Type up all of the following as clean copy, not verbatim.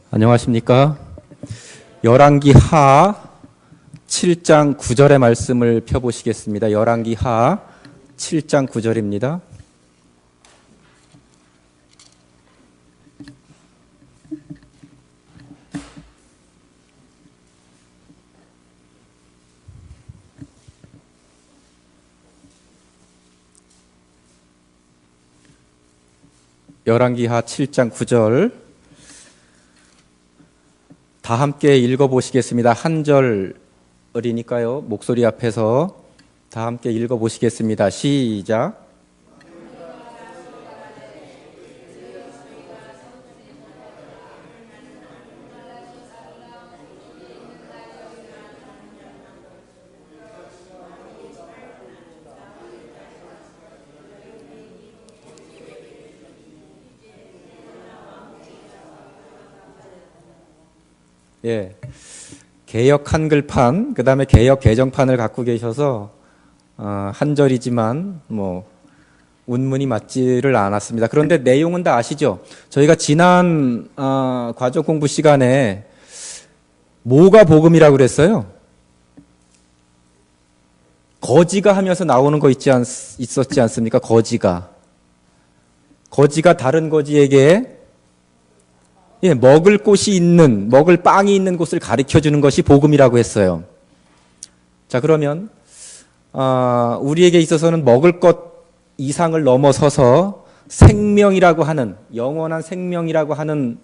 안녕하십니까? 열왕기하 7장 9절의 말씀을 펴보시겠습니다. 열왕기하 7장 9절입니다. 열왕기하 7장 9절 다 함께 읽어보시겠습니다. 한 절이니까요. 목소리 앞에서 다 함께 읽어보시겠습니다. 시작. 예, 개역 한글판, 그 다음에 개역 개정판을 갖고 계셔서 한 절이지만 운문이 맞지를 않았습니다. 그런데 내용은 다 아시죠? 저희가 지난 과정 공부 시간에 뭐가 복음이라고 그랬어요? 거지가 하면서 나오는 거 있었지 않습니까? 거지가 다른 거지에게 먹을 곳이 있는, 먹을 빵이 있는 곳을 가르쳐 주는 것이 복음이라고 했어요. 자, 그러면 우리에게 있어서는 먹을 것 이상을 넘어서서 생명이라고 하는, 영원한 생명이라고 하는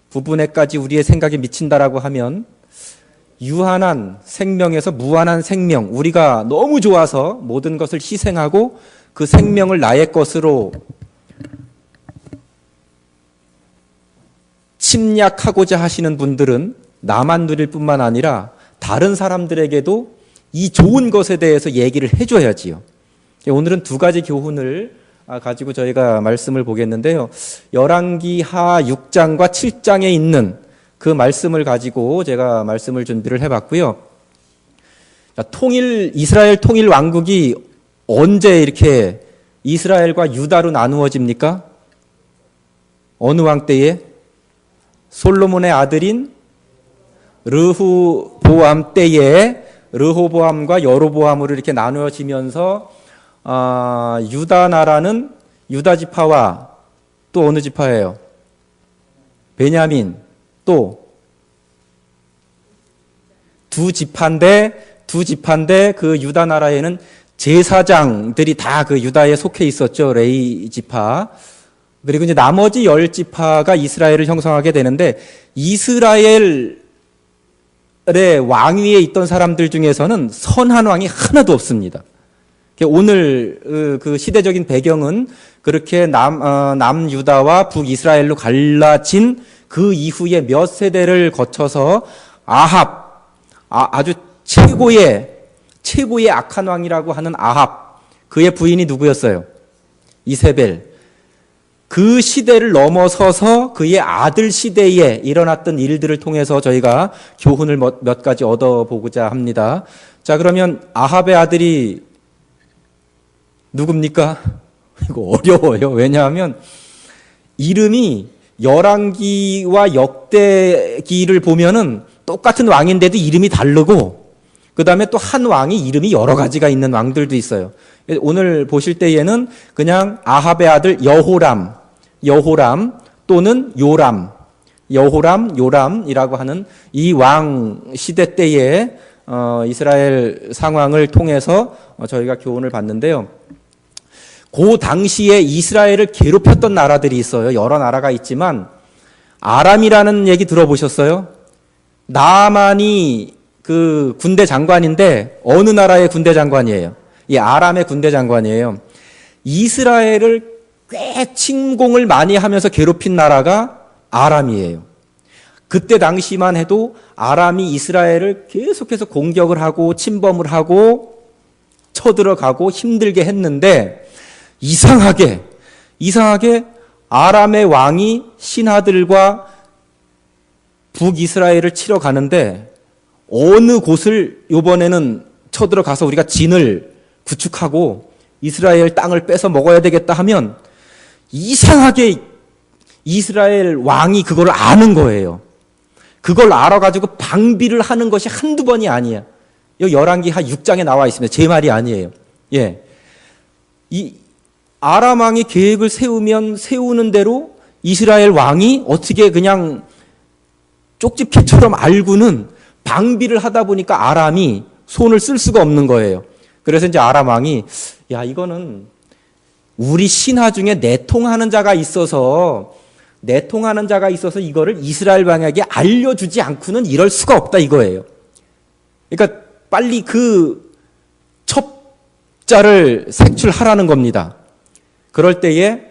부분에까지 우리의 생각이 미친다라고 하면 유한한 생명에서 무한한 생명, 우리가 너무 좋아서 모든 것을 희생하고 그 생명을 나의 것으로 침략하고자 하시는 분들은 나만 누릴 뿐만 아니라 다른 사람들에게도 이 좋은 것에 대해서 얘기를 해줘야지요. 오늘은 두 가지 교훈을 가지고 저희가 말씀을 보겠는데요. 열왕기하 6장과 7장에 있는 그 말씀을 가지고 제가 말씀을 준비를 해봤고요. 이스라엘 통일 왕국이 언제 이렇게 이스라엘과 유다로 나누어집니까? 어느 왕 때에? 솔로몬의 아들인 르호보암 때에 르호보암과 여로보암으로 이렇게 나누어지면서 유다 나라는 유다 지파와 또 어느 지파예요? 베냐민, 또 두 지파인데 그 유다 나라에는 제사장들이 다 그 유다에 속해 있었죠. 레위 지파. 그리고 이제 나머지 10지파가 이스라엘을 형성하게 되는데, 이스라엘의 왕위에 있던 사람들 중에서는 선한 왕이 하나도 없습니다. 오늘 그 시대적인 배경은 그렇게 남유다와 북이스라엘로 갈라진 그 이후에 몇 세대를 거쳐서 아합, 아주 최고의 악한 왕이라고 하는 아합, 그의 부인이 누구였어요? 이세벨. 그 시대를 넘어서서 그의 아들 시대에 일어났던 일들을 통해서 저희가 교훈을 몇 가지 얻어보고자 합니다. 자, 그러면 아합의 아들이 누굽니까? 이거 어려워요. 왜냐하면 이름이 열왕기와 역대기를 보면은 똑같은 왕인데도 이름이 다르고, 그 다음에 또 한 왕이 이름이 여러 가지가 있는 왕들도 있어요. 오늘 보실 때에는 그냥 아합의 아들 여호람 또는 요람이라고 하는 이 왕 시대 때에 이스라엘 상황을 통해서 저희가 교훈을 받는데요. 그 당시에 이스라엘을 괴롭혔던 나라들이 있어요. 여러 나라가 있지만 아람이라는 얘기 들어보셨어요? 나만이 그 군대 장관인데 어느 나라의 군대 장관이에요? 이 아람의 군대 장관이에요. 이스라엘을 꽤 침공을 많이 하면서 괴롭힌 나라가 아람이에요. 그때 당시만 해도 아람이 이스라엘을 계속해서 공격을 하고 침범을 하고 쳐들어가고 힘들게 했는데, 이상하게 아람의 왕이 신하들과 북이스라엘을 치러 가는데 어느 곳을 이번에는 쳐들어가서 우리가 진을 구축하고 이스라엘 땅을 뺏어 먹어야 되겠다 하면 이상하게 이스라엘 왕이 그걸 아는 거예요. 그걸 알아가지고 방비를 하는 것이 한두 번이 아니야. 여기 열왕기 한 6장에 나와 있습니다. 제 말이 아니에요. 예. 이 아람 왕이 계획을 세우면 세우는 대로 이스라엘 왕이 어떻게 그냥 쪽집게처럼 알고는 방비를 하다 보니까 아람이 손을 쓸 수가 없는 거예요. 그래서 이제 아람 왕이 야, 이거는 우리 신하 중에 내통하는 자가 있어서 이거를 이스라엘 왕에게 알려주지 않고는 이럴 수가 없다 이거예요. 그러니까 빨리 그 첩자를 색출하라는 겁니다. 그럴 때에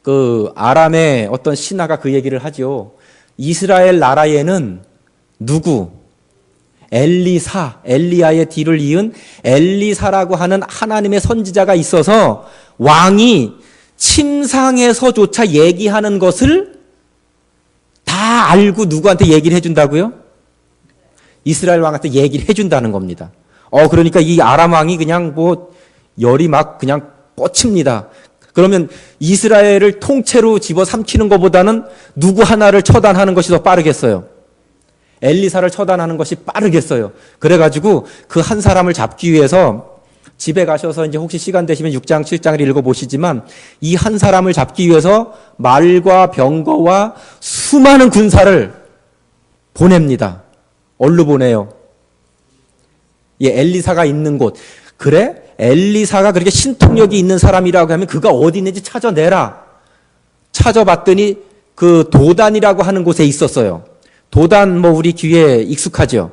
그 아람의 어떤 신하가 그 얘기를 하죠. 이스라엘 나라에는 누구? 엘리야의 뒤를 이은 엘리사라고 하는 하나님의 선지자가 있어서 왕이 침상에서조차 얘기하는 것을 다 알고 누구한테 얘기를 해준다고요? 이스라엘 왕한테 얘기를 해준다는 겁니다. 그러니까 이 아람 왕이 그냥 열이 막 그냥 뻗칩니다. 그러면 이스라엘을 통째로 집어삼키는 것보다는 누구 하나를 처단하는 것이 더 빠르겠어요. 엘리사를 처단하는 것이 빠르겠어요. 그래가지고 그 한 사람을 잡기 위해서 집에 가셔서 이제 혹시 시간 되시면 6장, 7장을 읽어보시지만 이 한 사람을 잡기 위해서 말과 병거와 수많은 군사를 보냅니다. 어디로 보내요? 엘리사가 있는 곳. 그래? 엘리사가 그렇게 신통력이 있는 사람이라고 하면 그가 어디 있는지 찾아내라. 찾아봤더니 그 도단이라고 하는 곳에 있었어요. 도단 우리 귀에 익숙하죠.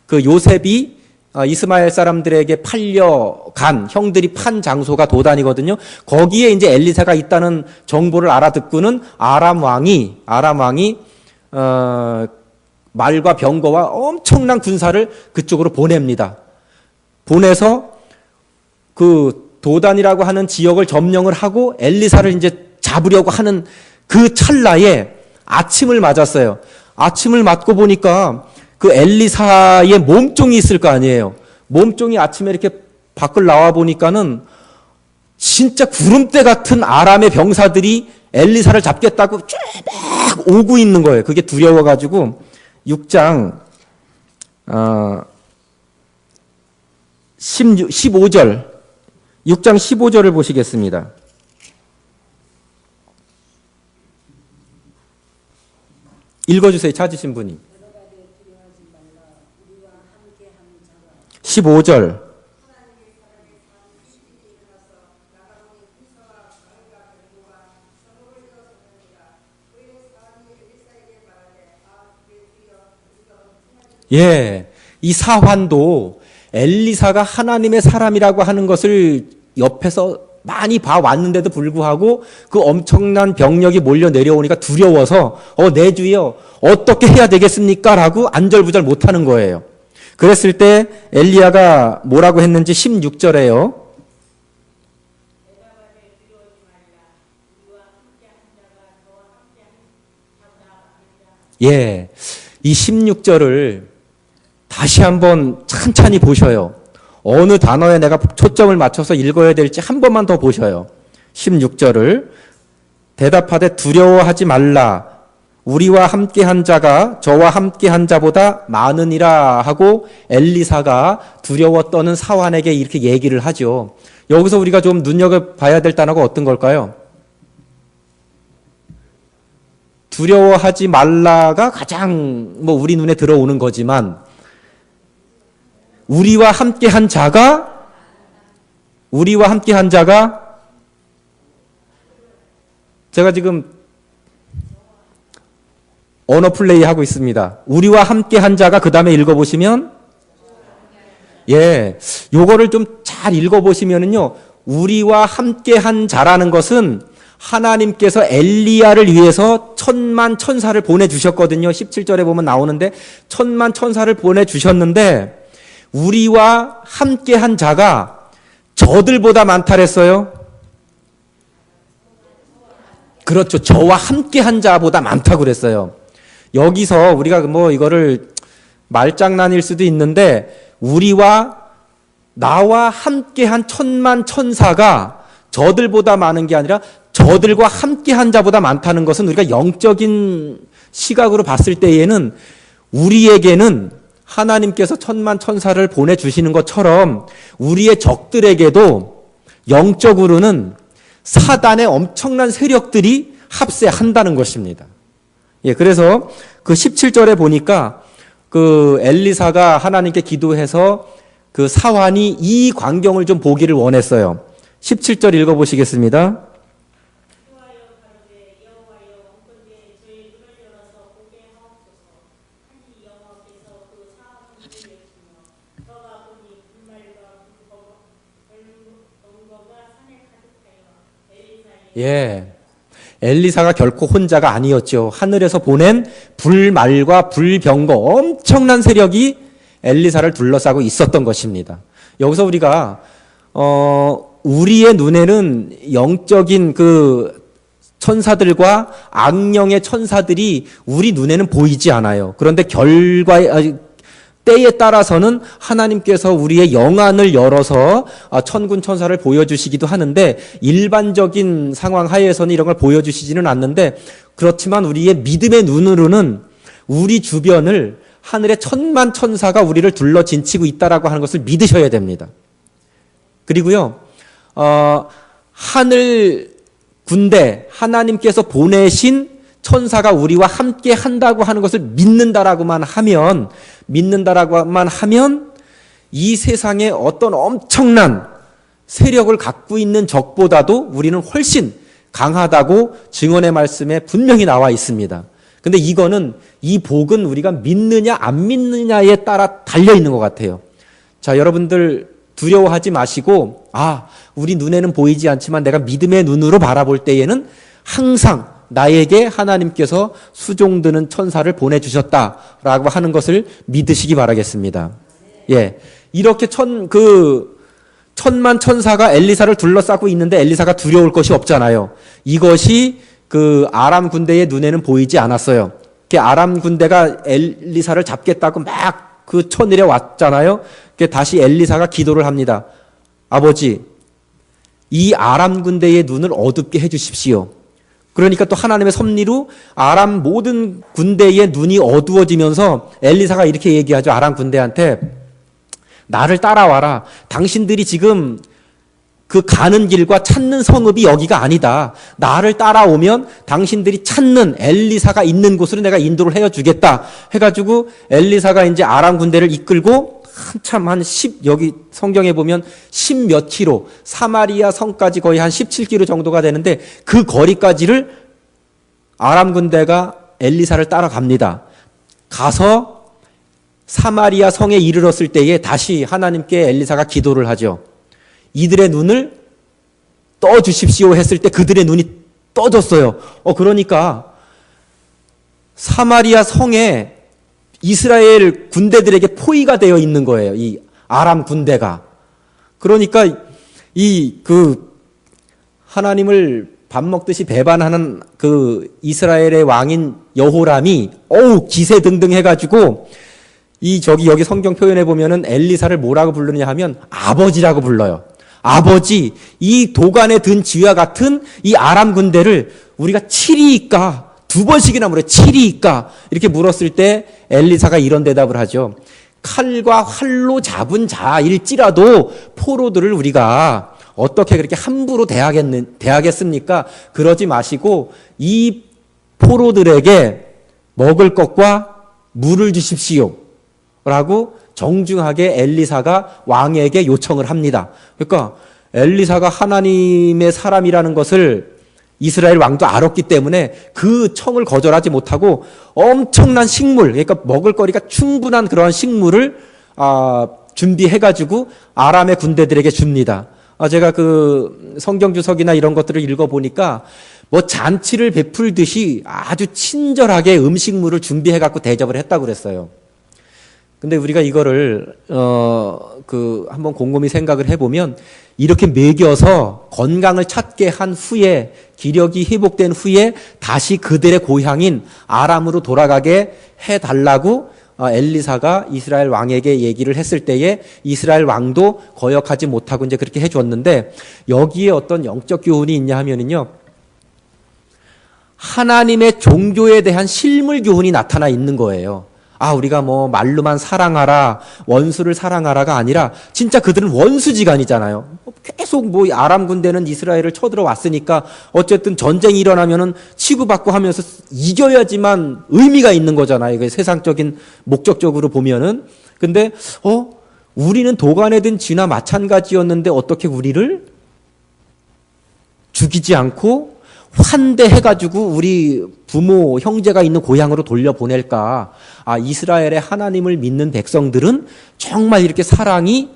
그 요셉이 이스마엘 사람들에게 팔려간 형들이 판 장소가 도단이거든요. 거기에 이제 엘리사가 있다는 정보를 알아듣고는 아람 왕이 말과 병거와 엄청난 군사를 그쪽으로 보냅니다. 보내서 그 도단이라고 하는 지역을 점령을 하고 엘리사를 이제 잡으려고 하는 그 찰나에 아침을 맞았어요. 아침을 맞고 보니까 그 엘리사의 몸종이 있을 거 아니에요. 몸종이 아침에 이렇게 밖을 나와 보니까는 진짜 구름대 같은 아람의 병사들이 엘리사를 잡겠다고 쫙 오고 있는 거예요. 그게 두려워가지고 6장 15절 6장 15절을 보시겠습니다. 읽어주세요. 찾으신 분이. 15절. 이 사환도 엘리사가 하나님의 사람이라고 하는 것을 옆에서 많이 봐왔는데도 불구하고 그 엄청난 병력이 몰려 내려오니까 두려워서 내 주여 어떻게 해야 되겠습니까? 라고 안절부절 못하는 거예요. 그랬을 때 엘리야가 뭐라고 했는지 16절에요. 이 16절을 다시 한번 찬찬히 보셔요. 어느 단어에 내가 초점을 맞춰서 읽어야 될지 한 번만 더 보셔요. 16절을 대답하되 두려워하지 말라. 우리와 함께한 자가 저와 함께한 자보다 많으니라 하고 엘리사가 두려워 떠는 사환에게 이렇게 얘기를 하죠. 여기서 우리가 좀 눈여겨봐야 될 단어가 어떤 걸까요? 두려워하지 말라가 가장 우리 눈에 들어오는 거지만 우리와 함께한 자가 제가 지금 언어 플레이 하고 있습니다. 우리와 함께한 자가 그 다음에 읽어보시면 요거를 좀 잘 읽어보시면은요 우리와 함께한 자라는 것은 하나님께서 엘리야를 위해서 천만 천사를 보내주셨거든요. 17절에 보면 나오는데 천만 천사를 보내주셨는데 우리와 함께한 자가 저들보다 많다랬어요. 그렇죠. 저와 함께한 자보다 많다고 그랬어요. 여기서 우리가 이거를 말장난일 수도 있는데 나와 함께한 천만 천사가 저들보다 많은 게 아니라 저들과 함께한 자보다 많다는 것은 우리가 영적인 시각으로 봤을 때에는 우리에게는 하나님께서 천만 천사를 보내주시는 것처럼 우리의 적들에게도 영적으로는 사단의 엄청난 세력들이 합세한다는 것입니다. 예, 그래서 그 17절에 보니까 그 엘리사가 하나님께 기도해서 그 사환이 이 광경을 좀 보기를 원했어요. 17절 읽어보시겠습니다. 예. 엘리사가 결코 혼자가 아니었죠. 하늘에서 보낸 불말과 불병거 엄청난 세력이 엘리사를 둘러싸고 있었던 것입니다. 여기서 우리가 우리의 눈에는 영적인 그 천사들과 악령의 천사들이 우리 눈에는 보이지 않아요. 그런데 때에 따라서는 하나님께서 우리의 영안을 열어서 천군 천사를 보여주시기도 하는데 일반적인 상황 하에서는 이런 걸 보여주시지는 않는데 그렇지만 우리의 믿음의 눈으로는 우리 주변을 하늘의 천만 천사가 우리를 둘러 진치고 있다라고 하는 것을 믿으셔야 됩니다. 그리고요, 하늘 군대 하나님께서 보내신 천사가 우리와 함께 한다고 하는 것을 믿는다라고만 하면 이 세상에 어떤 엄청난 세력을 갖고 있는 적보다도 우리는 훨씬 강하다고 증언의 말씀에 분명히 나와 있습니다. 근데 이 복은 우리가 믿느냐 안 믿느냐에 따라 달려 있는 것 같아요. 자, 여러분들 두려워하지 마시고 우리 눈에는 보이지 않지만 내가 믿음의 눈으로 바라볼 때에는 항상 나에게 하나님께서 수종드는 천사를 보내주셨다라고 하는 것을 믿으시기 바라겠습니다. 예. 이렇게 천만 천사가 엘리사를 둘러싸고 있는데 엘리사가 두려울 것이 없잖아요. 이것이 그 아람 군대의 눈에는 보이지 않았어요. 아람 군대가 엘리사를 잡겠다고 막 그 쳐내려 왔잖아요. 다시 엘리사가 기도를 합니다. 아버지, 이 아람 군대의 눈을 어둡게 해주십시오. 그러니까 또 하나님의 섭리로 아람 모든 군대의 눈이 어두워지면서 엘리사가 이렇게 얘기하죠. 아람 군대한테 나를 따라와라. 당신들이 지금 그 가는 길과 찾는 성읍이 여기가 아니다. 나를 따라오면 당신들이 찾는 엘리사가 있는 곳으로 내가 인도를 해주겠다. 해가지고 엘리사가 이제 아람 군대를 이끌고 한참 여기 성경에 보면 10몇 킬로, 사마리아 성까지 거의 한 17킬로 정도가 되는데 그 거리까지를 아람 군대가 엘리사를 따라갑니다. 가서 사마리아 성에 이르렀을 때에 다시 하나님께 엘리사가 기도를 하죠. 이들의 눈을 떠주십시오 했을 때 그들의 눈이 떠졌어요. 그러니까 사마리아 성에 이스라엘 군대들에게 포위가 되어 있는 거예요. 이 아람 군대가. 그러니까 하나님을 밥 먹듯이 배반하는 그 이스라엘의 왕인 여호람이 기세등등 해가지고 여기 성경 표현에 보면은 엘리사를 뭐라고 부르느냐 하면 아버지라고 불러요. 아버지, 이 도간에 든 쥐와 같은 이 아람 군대를 우리가 치리이까? 2번씩이나 물어요. 치리이까? 이렇게 물었을 때 엘리사가 이런 대답을 하죠. 칼과 활로 잡은 자일지라도 포로들을 우리가 어떻게 그렇게 함부로 대하겠습니까? 그러지 마시고 이 포로들에게 먹을 것과 물을 주십시오. 라고 정중하게 엘리사가 왕에게 요청을 합니다. 그러니까 엘리사가 하나님의 사람이라는 것을 이스라엘 왕도 알았기 때문에 그 청을 거절하지 못하고 엄청난 식물, 그러니까 먹을거리가 충분한 그러한 식물을 준비해가지고 아람의 군대들에게 줍니다. 제가 그 성경 주석이나 이런 것들을 읽어보니까 잔치를 베풀듯이 아주 친절하게 음식물을 준비해갖고 대접을 했다고 그랬어요. 근데 우리가 이거를 한번 곰곰이 생각을 해보면 이렇게 먹여서 건강을 찾게 한 후에 기력이 회복된 후에 다시 그들의 고향인 아람으로 돌아가게 해달라고 엘리사가 이스라엘 왕에게 얘기를 했을 때에 이스라엘 왕도 거역하지 못하고 이제 그렇게 해줬는데 여기에 어떤 영적 교훈이 있냐 하면은요, 하나님의 종교에 대한 실물 교훈이 나타나 있는 거예요. 아, 우리가 뭐 말로만 사랑하라, 원수를 사랑하라가 아니라 진짜 그들은 원수지간이잖아요. 계속 뭐 아람 군대는 이스라엘을 쳐들어왔으니까 어쨌든 전쟁이 일어나면은 치고받고 하면서 이겨야지만 의미가 있는 거잖아요. 이게 세상적인 목적적으로 보면은. 근데 우리는 도간에 든 쥐나 마찬가지였는데 어떻게 우리를 죽이지 않고 환대해가지고 우리 부모, 형제가 있는 고향으로 돌려보낼까? 아, 이스라엘의 하나님을 믿는 백성들은 정말 이렇게 사랑이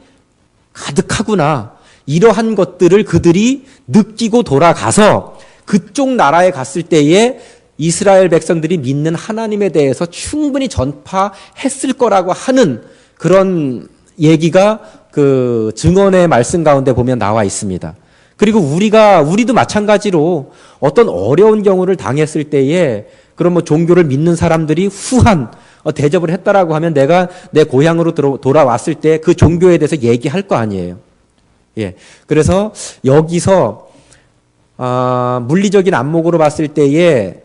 가득하구나. 이러한 것들을 그들이 느끼고 돌아가서 그쪽 나라에 갔을 때에 이스라엘 백성들이 믿는 하나님에 대해서 충분히 전파했을 거라고 하는 그런 얘기가 그 증언의 말씀 가운데 보면 나와 있습니다. 그리고 우리도 마찬가지로 어떤 어려운 경우를 당했을 때에 그런 뭐 종교를 믿는 사람들이 후한 대접을 했다라고 하면 내가 내 고향으로 돌아왔을 때 그 종교에 대해서 얘기할 거 아니에요. 예. 그래서 여기서 물리적인 안목으로 봤을 때에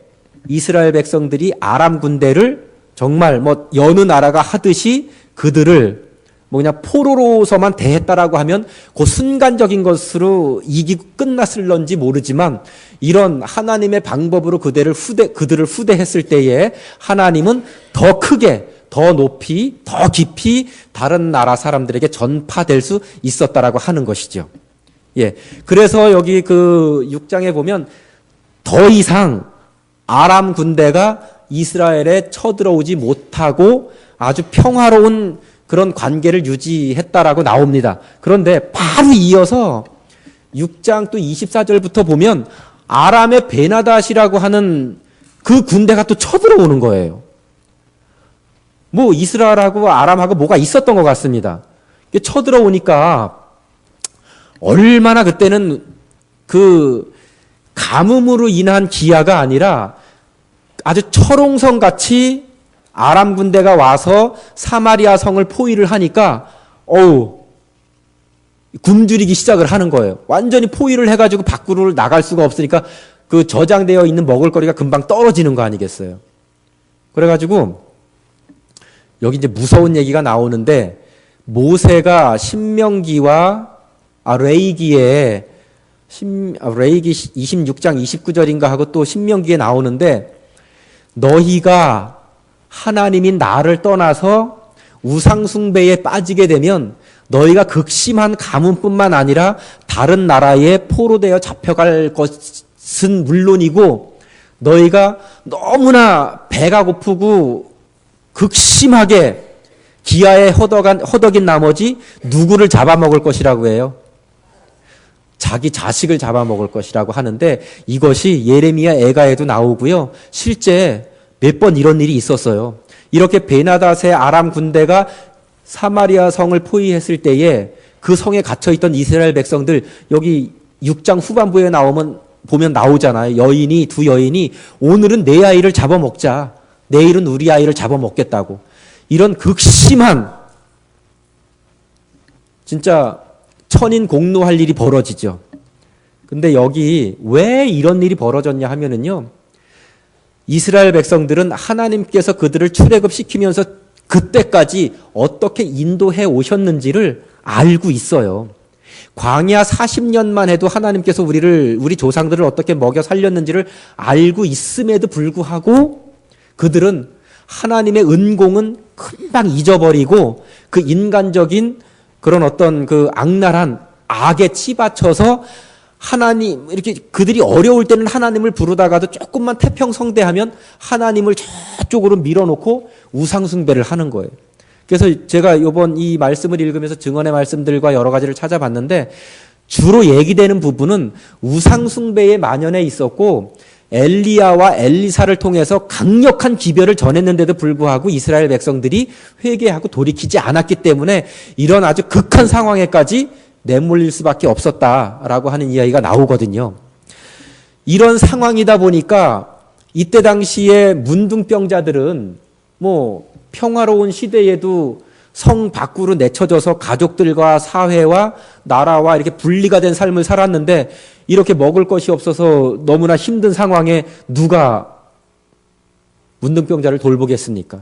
이스라엘 백성들이 아람 군대를 정말 뭐 여느 나라가 하듯이 그들을 뭐 그냥 포로로서만 대했다라고 하면 그 순간적인 것으로 이기고 끝났을런지 모르지만 이런 하나님의 방법으로 그들을 후대했을 때에 하나님은 더 크게, 더 높이, 더 깊이 다른 나라 사람들에게 전파될 수 있었다라고 하는 것이죠. 예. 그래서 여기 그 6장에 보면 더 이상 아람 군대가 이스라엘에 쳐들어오지 못하고 아주 평화로운 그런 관계를 유지했다라고 나옵니다. 그런데 바로 이어서 6장 또 24절부터 보면 아람의 베나닷이라고 하는 그 군대가 또 쳐들어오는 거예요. 뭐 이스라엘하고 아람하고 뭐가 있었던 것 같습니다. 쳐들어오니까 얼마나 그때는 그 가뭄으로 인한 기아가 아니라 아주 철옹성 같이 아람 군대가 와서 사마리아 성을 포위를 하니까 굶주리기 시작을 하는 거예요. 완전히 포위를 해가지고 밖으로 나갈 수가 없으니까 그 저장되어 있는 먹을거리가 금방 떨어지는 거 아니겠어요. 그래가지고 여기 이제 무서운 얘기가 나오는데 모세가 신명기와 레이기에 레이기 26장 29절인가 하고 또 신명기에 나오는데 너희가 하나님인 나를 떠나서 우상숭배에 빠지게 되면 너희가 극심한 가뭄뿐만 아니라 다른 나라에 포로되어 잡혀갈 것은 물론이고 너희가 너무나 배가 고프고 극심하게 기아에 허덕인 나머지 누구를 잡아먹을 것이라고 해요? 자기 자식을 잡아먹을 것이라고 하는데 이것이 예레미야 애가에도 나오고요. 실제 몇 번 이런 일이 있었어요. 이렇게 베나닷의 아람 군대가 사마리아 성을 포위했을 때에 그 성에 갇혀있던 이스라엘 백성들 여기 6장 후반부에 보면 나오잖아요. 두 여인이 오늘은 내 아이를 잡아먹자. 내일은 우리 아이를 잡아먹겠다고. 이런 극심한 진짜 천인공노할 일이 벌어지죠. 근데 여기 왜 이런 일이 벌어졌냐 하면은요. 이스라엘 백성들은 하나님께서 그들을 출애굽시키면서 그때까지 어떻게 인도해 오셨는지를 알고 있어요. 광야 40년만 해도 하나님께서 우리 조상들을 어떻게 먹여 살렸는지를 알고 있음에도 불구하고 그들은 하나님의 은공은 금방 잊어버리고 그 인간적인 그런 어떤 그 악랄한 악에 치받쳐서 하나님, 이렇게 그들이 어려울 때는 하나님을 부르다가도 조금만 태평성대하면 하나님을 저쪽으로 밀어놓고 우상숭배를 하는 거예요. 그래서 제가 이번 이 말씀을 읽으면서 증언의 말씀들과 여러 가지를 찾아봤는데 주로 얘기되는 부분은 우상숭배의 만연에 있었고 엘리야와 엘리사를 통해서 강력한 기별을 전했는데도 불구하고 이스라엘 백성들이 회개하고 돌이키지 않았기 때문에 이런 아주 극한 상황에까지 내몰릴 수밖에 없었다라고 하는 이야기가 나오거든요. 이런 상황이다 보니까 이때 당시에 문둥병자들은 뭐 평화로운 시대에도 성 밖으로 내쳐져서 가족들과 사회와 나라와 이렇게 분리가 된 삶을 살았는데 이렇게 먹을 것이 없어서 너무나 힘든 상황에 누가 문둥병자를 돌보겠습니까?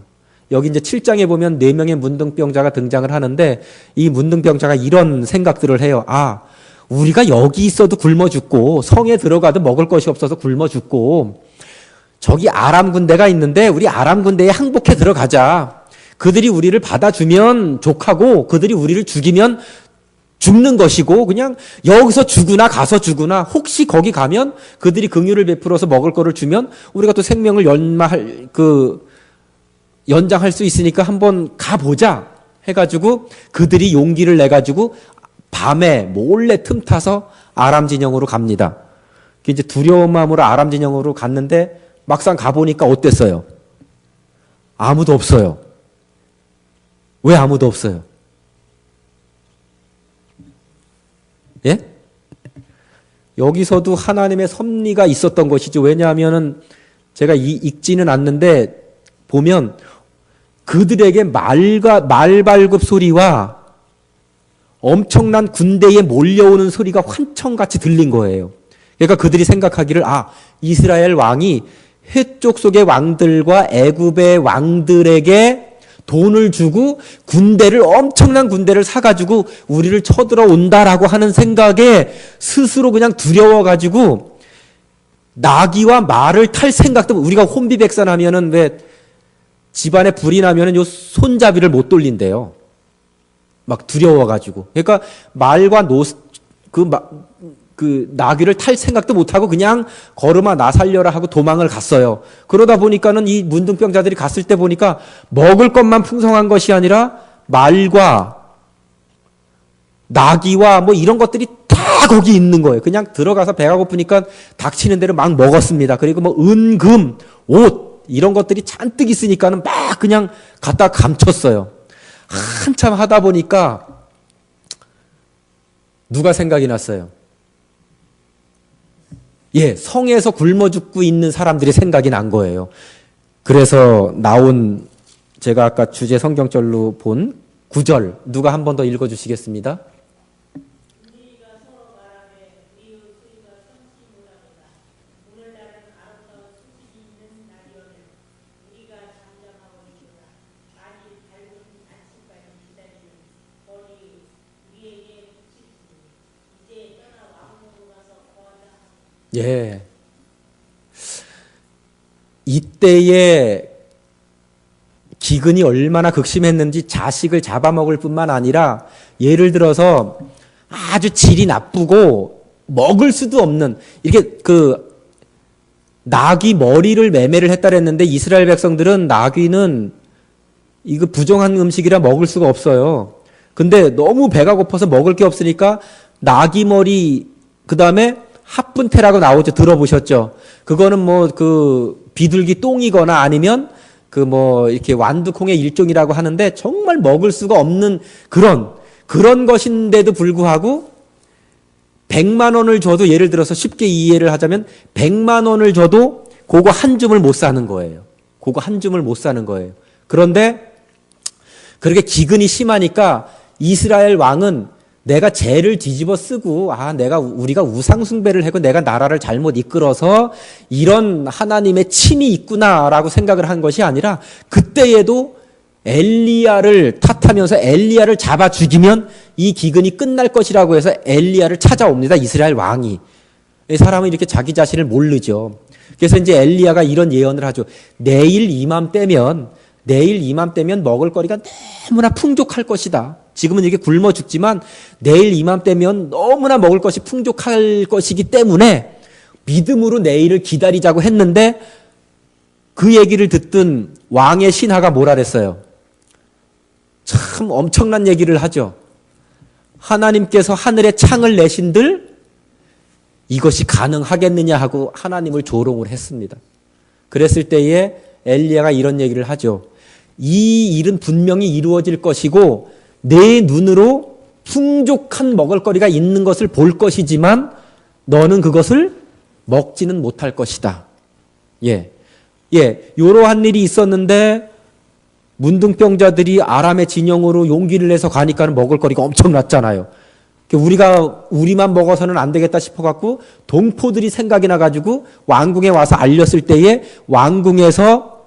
여기 이제 7장에 보면 4명의 문둥병자가 등장을 하는데 이 문둥병자가 이런 생각들을 해요. 아, 우리가 여기 있어도 굶어 죽고 성에 들어가도 먹을 것이 없어서 굶어 죽고 저기 아람 군대가 있는데 우리 아람 군대에 항복해 들어가자. 그들이 우리를 받아주면 족하고 그들이 우리를 죽이면 죽는 것이고 그냥 여기서 죽으나 가서 죽으나 혹시 거기 가면 그들이 긍휼을 베풀어서 먹을 거를 주면 우리가 또 생명을 연장할 수 있으니까 한번 가보자 해가지고 그들이 용기를 내가지고 밤에 몰래 틈타서 아람 진영으로 갑니다. 이제 두려운 마음으로 아람 진영으로 갔는데 막상 가보니까 어땠어요? 아무도 없어요. 왜 아무도 없어요? 예? 여기서도 하나님의 섭리가 있었던 것이죠. 왜냐하면은 제가 읽지는 않는데 보면 그들에게 말발굽 소리와 엄청난 군대에 몰려오는 소리가 환청같이 들린 거예요. 그러니까 그들이 생각하기를 이스라엘 왕이 해쪽 속의 왕들과 애굽의 왕들에게 돈을 주고 엄청난 군대를 사가지고 우리를 쳐들어온다라고 하는 생각에 스스로 그냥 두려워가지고 나귀와 말을 탈 생각도 우리가 혼비백산하면은 왜 집안에 불이 나면은 요 손잡이를 못 돌린대요. 막 두려워가지고. 그러니까 말과 나귀를 탈 생각도 못하고 그냥 걸음아 나 살려라 하고 도망을 갔어요. 그러다 보니까는 이 문둥병자들이 갔을 때 보니까 먹을 것만 풍성한 것이 아니라 말과 나귀와 뭐 이런 것들이 다 거기 있는 거예요. 그냥 들어가서 배가 고프니까 닥치는 대로 막 먹었습니다. 그리고 뭐 은금, 옷 이런 것들이 잔뜩 있으니까는 막 그냥 갖다 감췄어요. 한참 하다 보니까 누가 생각이 났어요? 성에서 굶어 죽고 있는 사람들이 생각이 난 거예요. 그래서 나온 제가 아까 주제 성경절로 본 9절 누가 한 번 더 읽어주시겠습니다. 이때의 기근이 얼마나 극심했는지 자식을 잡아먹을 뿐만 아니라 예를 들어서 아주 질이 나쁘고 먹을 수도 없는 이렇게 나귀 머리를 매매를 했다 그랬는데 이스라엘 백성들은 나귀는 이거 부정한 음식이라 먹을 수가 없어요. 근데 너무 배가 고파서 먹을 게 없으니까 나귀 머리 그다음에 합분태라고 나오죠. 들어보셨죠? 그거는 비둘기 똥이거나 아니면 이렇게 완두콩의 일종이라고 하는데 정말 먹을 수가 없는 그런 것인데도 불구하고 100만 원을 줘도 예를 들어서 쉽게 이해를 하자면 100만 원을 줘도 그거 한 줌을 못 사는 거예요. 그거 한 줌을 못 사는 거예요. 그런데 그렇게 기근이 심하니까 이스라엘 왕은 내가 죄를 뒤집어 쓰고 우리가 우상 숭배를 하고 내가 나라를 잘못 이끌어서 이런 하나님의 침이 있구나라고 생각을 한 것이 아니라 그때에도 엘리야를 탓하면서 엘리야를 잡아 죽이면 이 기근이 끝날 것이라고 해서 엘리야를 찾아옵니다. 이스라엘 왕이. 이 사람은 이렇게 자기 자신을 모르죠. 그래서 이제 엘리야가 이런 예언을 하죠. 내일 이맘때면 먹을 거리가 너무나 풍족할 것이다. 지금은 이게 굶어 죽지만 내일 이맘때면 너무나 먹을 것이 풍족할 것이기 때문에 믿음으로 내일을 기다리자고 했는데 그 얘기를 듣던 왕의 신하가 뭐라 그랬어요? 참 엄청난 얘기를 하죠. 하나님께서 하늘에 창을 내신들 이것이 가능하겠느냐 하고 하나님을 조롱을 했습니다. 그랬을 때에 엘리야가 이런 얘기를 하죠. 이 일은 분명히 이루어질 것이고 내 눈으로 풍족한 먹을거리가 있는 것을 볼 것이지만 너는 그것을 먹지는 못할 것이다. 이러한 일이 있었는데 문둥병자들이 아람의 진영으로 용기를 내서 가니까는 먹을 거리가 엄청났잖아요. 우리만 먹어서는 안 되겠다 싶어갖고 동포들이 생각이 나가지고 왕궁에 와서 알렸을 때에 왕궁에서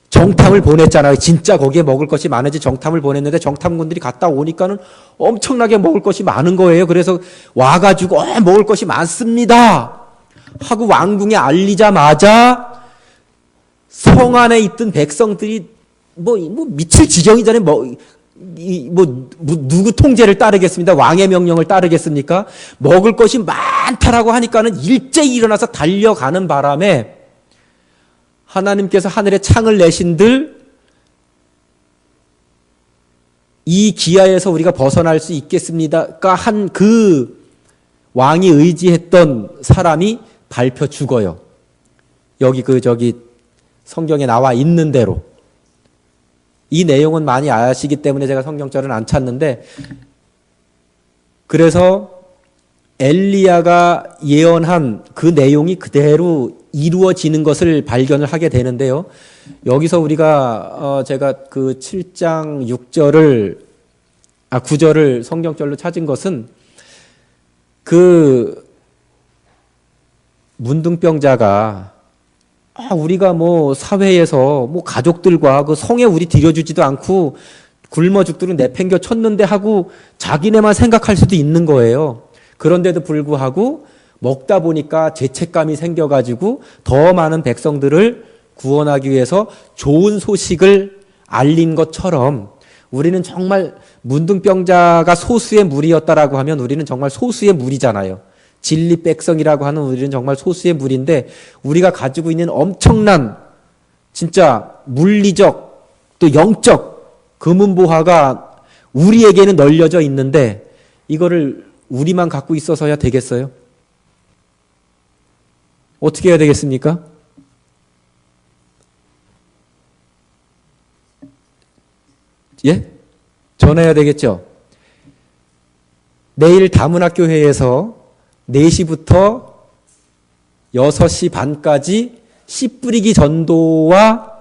정탐을 보냈잖아요. 진짜 거기에 먹을 것이 많은지 정탐을 보냈는데 정탐군들이 갔다 오니까는 엄청나게 먹을 것이 많은 거예요. 그래서 와가지고 먹을 것이 많습니다 하고 왕궁에 알리자마자 성 안에 있던 백성들이 뭐 미칠 지경이잖아요. 누구 통제를 따르겠습니다. 왕의 명령을 따르겠습니까? 먹을 것이 많다라고 하니까는 일제히 일어나서 달려가는 바람에 하나님께서 하늘에 창을 내신들 이 기아에서 우리가 벗어날 수 있겠습니다가 한 그 왕이 의지했던 사람이 밟혀 죽어요. 여기 성경에 나와 있는 대로. 이 내용은 많이 아시기 때문에 제가 성경절은 안 찾는데, 그래서 엘리야가 예언한 그 내용이 그대로 이루어지는 것을 발견을 하게 되는데요. 여기서 우리가 제가 그 7장 9절을 성경절로 찾은 것은 그 문둥병자가 우리가 사회에서 가족들과 그 성에 우리 들여주지도 않고 굶어 죽도록 내팽겨 쳤는데 하고 자기네만 생각할 수도 있는 거예요. 그런데도 불구하고 먹다 보니까 죄책감이 생겨가지고 더 많은 백성들을 구원하기 위해서 좋은 소식을 알린 것처럼 우리는 정말 문둥병자가 소수의 무리였다라고 하면 우리는 정말 소수의 무리잖아요. 진리 백성이라고 하는 우리는 정말 소수의 무리인데 우리가 가지고 있는 엄청난 진짜 물리적 또 영적 금은보화가 우리에게는 널려져 있는데 이거를 우리만 갖고 있어서야 되겠어요? 어떻게 해야 되겠습니까? 예? 전해야 되겠죠? 내일 다문학교회에서 4시부터 6시 반까지 씨 뿌리기 전도와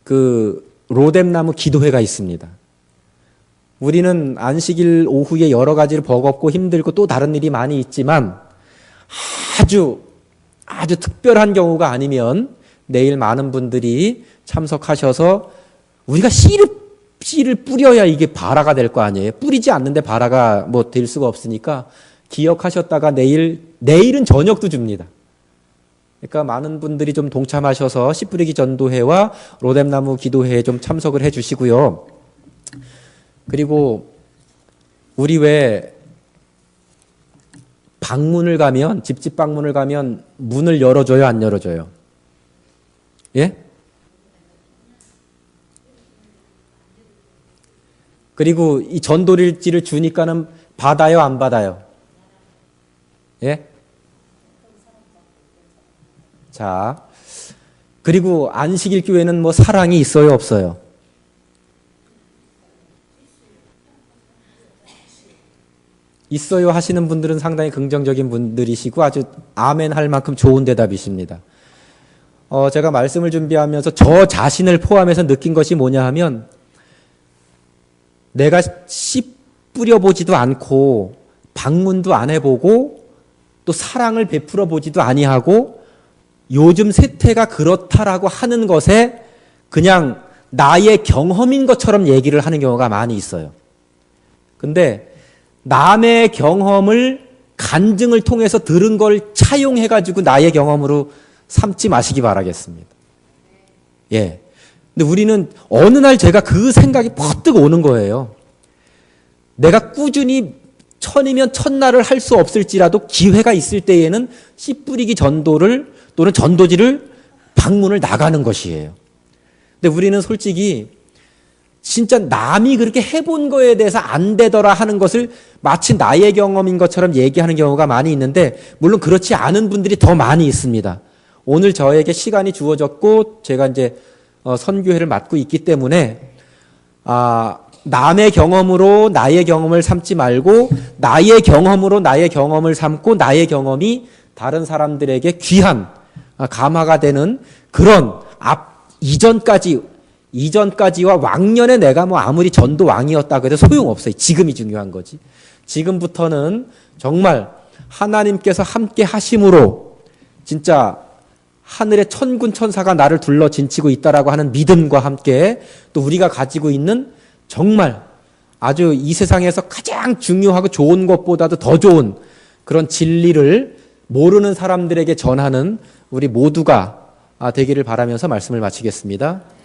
그 로뎀나무 기도회가 있습니다. 우리는 안식일 오후에 여러 가지를 버겁고 힘들고 또 다른 일이 많이 있지만 아주 특별한 경우가 아니면 내일 많은 분들이 참석하셔서 우리가 씨를 뿌려야 이게 발화가 될 거 아니에요. 뿌리지 않는데 발화가 될 수가 없으니까 기억하셨다가 내일은 저녁도 줍니다. 그러니까 많은 분들이 좀 동참하셔서 씨 뿌리기 전도회와 로뎀나무 기도회에 좀 참석을 해 주시고요. 그리고 우리 왜 방문을 가면 집집 방문을 가면 문을 열어줘요, 안 열어줘요? 예? 그리고 이 전도일지를 주니까는 받아요, 안 받아요? 예? 자, 그리고 안식일 교회는 사랑이 있어요, 없어요? 있어요 하시는 분들은 상당히 긍정적인 분들이시고 아주 아멘 할 만큼 좋은 대답이십니다. 제가 말씀을 준비하면서 저 자신을 포함해서 느낀 것이 뭐냐 하면 내가 씨 뿌려보지도 않고 방문도 안 해보고 또 사랑을 베풀어 보지도 아니하고 요즘 세태가 그렇다라고 하는 것에 그냥 나의 경험인 것처럼 얘기를 하는 경우가 많이 있어요. 근데 남의 경험을 간증을 통해서 들은 걸 차용해가지고 나의 경험으로 삼지 마시기 바라겠습니다. 예. 근데 우리는 어느 날 제가 그 생각이 퍼뜩 오는 거예요. 내가 꾸준히 천이면 천날을 할 수 없을지라도 기회가 있을 때에는 씨 뿌리기 전도를 또는 전도지를 방문을 나가는 것이에요. 근데 우리는 솔직히 진짜 남이 그렇게 해본 거에 대해서 안 되더라 하는 것을 마치 나의 경험인 것처럼 얘기하는 경우가 많이 있는데 물론 그렇지 않은 분들이 더 많이 있습니다. 오늘 저에게 시간이 주어졌고 제가 이제 선교회를 맡고 있기 때문에 남의 경험으로 나의 경험을 삼지 말고 나의 경험으로 나의 경험을 삼고 나의 경험이 다른 사람들에게 귀한 감화가 되는 그런 이전까지 이전까지와 왕년에 내가 뭐 아무리 전도 왕이었다고 해도 소용없어요. 지금이 중요한 거지. 지금부터는 정말 하나님께서 함께 하심으로 진짜 하늘의 천군 천사가 나를 둘러 진치고 있다라고 하는 믿음과 함께 또 우리가 가지고 있는 정말 아주 이 세상에서 가장 중요하고 좋은 것보다도 더 좋은 그런 진리를 모르는 사람들에게 전하는 우리 모두가 되기를 바라면서 말씀을 마치겠습니다.